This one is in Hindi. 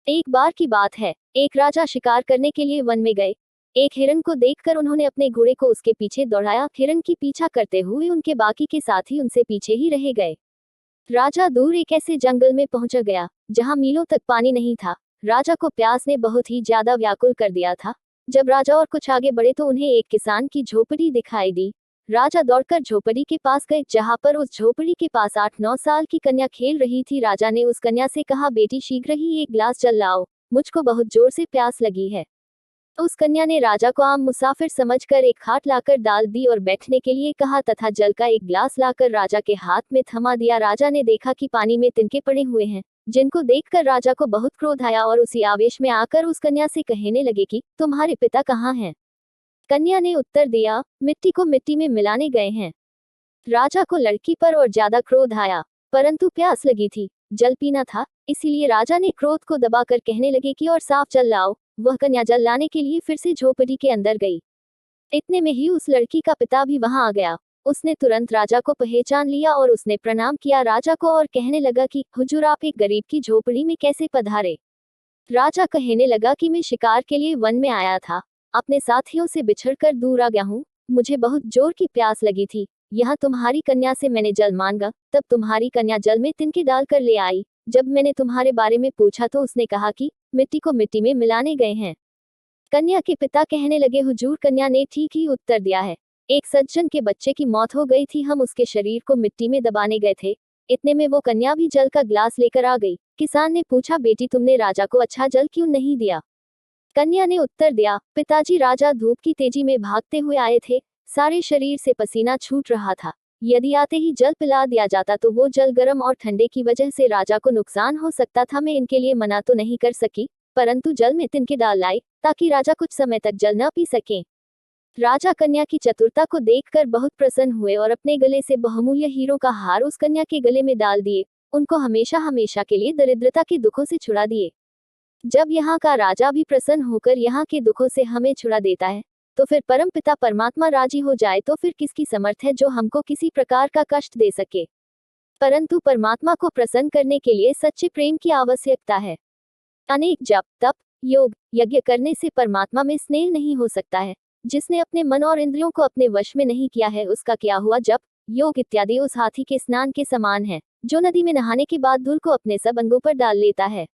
एक बार की बात है, एक राजा शिकार करने के लिए वन में गए। एक हिरन को देखकर उन्होंने अपने घोड़े को उसके पीछे दौड़ाया। हिरन की पीछा करते हुए उनके बाकी के साथी उनसे पीछे ही रह गए। राजा दूर एक ऐसे जंगल में पहुंच गया जहां मीलों तक पानी नहीं था। राजा को प्यास ने बहुत ही ज्यादा व्याकुल कर दिया था। जब राजा और कुछ आगे बढ़े तो उन्हें एक किसान की झोपड़ी दिखाई दी। राजा दौड़कर झोपड़ी के पास गए जहां पर उस झोपड़ी के पास 8-9 साल की कन्या खेल रही थी। राजा ने उस कन्या से कहा, बेटी शीघ्र ही एक गिलास जल लाओ, मुझको बहुत जोर से प्यास लगी है। उस कन्या ने राजा को आम मुसाफिर समझकर एक खाट लाकर डाल दी और बैठने के लिए कहा तथा जल का एक गिलास लाकर राजा के हाथ में थमा दिया। राजा ने देखा कि पानी में तिनके पड़े हुए हैं, जिनको देखकर राजा को बहुत क्रोध आया और उसी आवेश में आकर उस कन्या से कहने लगे कि तुम्हारे पिता कहाँ हैं। कन्या ने उत्तर दिया, मिट्टी को मिट्टी में मिलाने गए हैं। राजा को लड़की पर और ज्यादा क्रोध आया, परंतु प्यास लगी थी, जल पीना था, इसीलिए राजा ने क्रोध को दबाकर कहने लगे कि और साफ जल लाओ। वह कन्या जल लाने के लिए फिर से झोपड़ी के अंदर गई। इतने में ही उस लड़की का पिता भी वहां आ गया। उसने तुरंत राजा को पहचान लिया और उसने प्रणाम किया राजा को और कहने लगा कि हुजूर, आप एक गरीब की झोपड़ी में कैसे पधारे। राजा कहने लगा कि मैं शिकार के लिए वन में आया था, अपने साथियों से बिछड़कर दूर आ गया हूँ, मुझे बहुत जोर की प्यास लगी थी। यहाँ तुम्हारी कन्या से मैंने जल मांगा, तब तुम्हारी कन्या जल में तिनके डालकर ले आई। जब मैंने तुम्हारे बारे में पूछा तो उसने कहा कि मिट्टी को मिट्टी में मिलाने गए हैं। कन्या के पिता कहने लगे, हुजूर, कन्या ने ठीक ही उत्तर दिया है। एक सज्जन के बच्चे की मौत हो गई थी, हम उसके शरीर को मिट्टी में दबाने गए थे। इतने में वो कन्या भी जल का गिलास लेकर आ गई। किसान ने पूछा, बेटी, तुमने राजा को अच्छा जल क्यों नहीं दिया। कन्या ने उत्तर दिया, पिताजी, राजा धूप की तेजी में भागते हुए आए थे, सारे शरीर से पसीना छूट रहा था। यदि आते ही जल पिला दिया जाता तो वो जल गर्म और ठंडे की वजह से राजा को नुकसान हो सकता था। मैं इनके लिए मना तो नहीं कर सकी, परंतु जल में तिनके डाल लाई ताकि राजा कुछ समय तक जल न पी सकें। राजा कन्या की चतुरता को देखकर बहुत प्रसन्न हुए और अपने गले से बहुमूल्य हीरो का हार उस कन्या के गले में डाल दिए, उनको हमेशा हमेशा के लिए दरिद्रता के दुखों से छुड़ा दिए। जब यहाँ का राजा भी प्रसन्न होकर यहाँ के दुखों से हमें छुड़ा देता है, तो फिर परम पिता परमात्मा राजी हो जाए तो फिर किसकी समर्थ है जो हमको किसी प्रकार का कष्ट दे सके। परंतु परमात्मा को प्रसन्न करने के लिए सच्चे प्रेम की आवश्यकता है। अनेक जप, तप, योग, यज्ञ करने से परमात्मा में स्नेह नहीं हो सकता है। जिसने अपने मन और इंद्रियों को अपने वश में नहीं किया है, उसका किया हुआ जप, योग इत्यादि उस हाथी के स्नान के समान है, जो नदी में नहाने के बाद धूल को अपने सब अंगों पर डाल लेता है।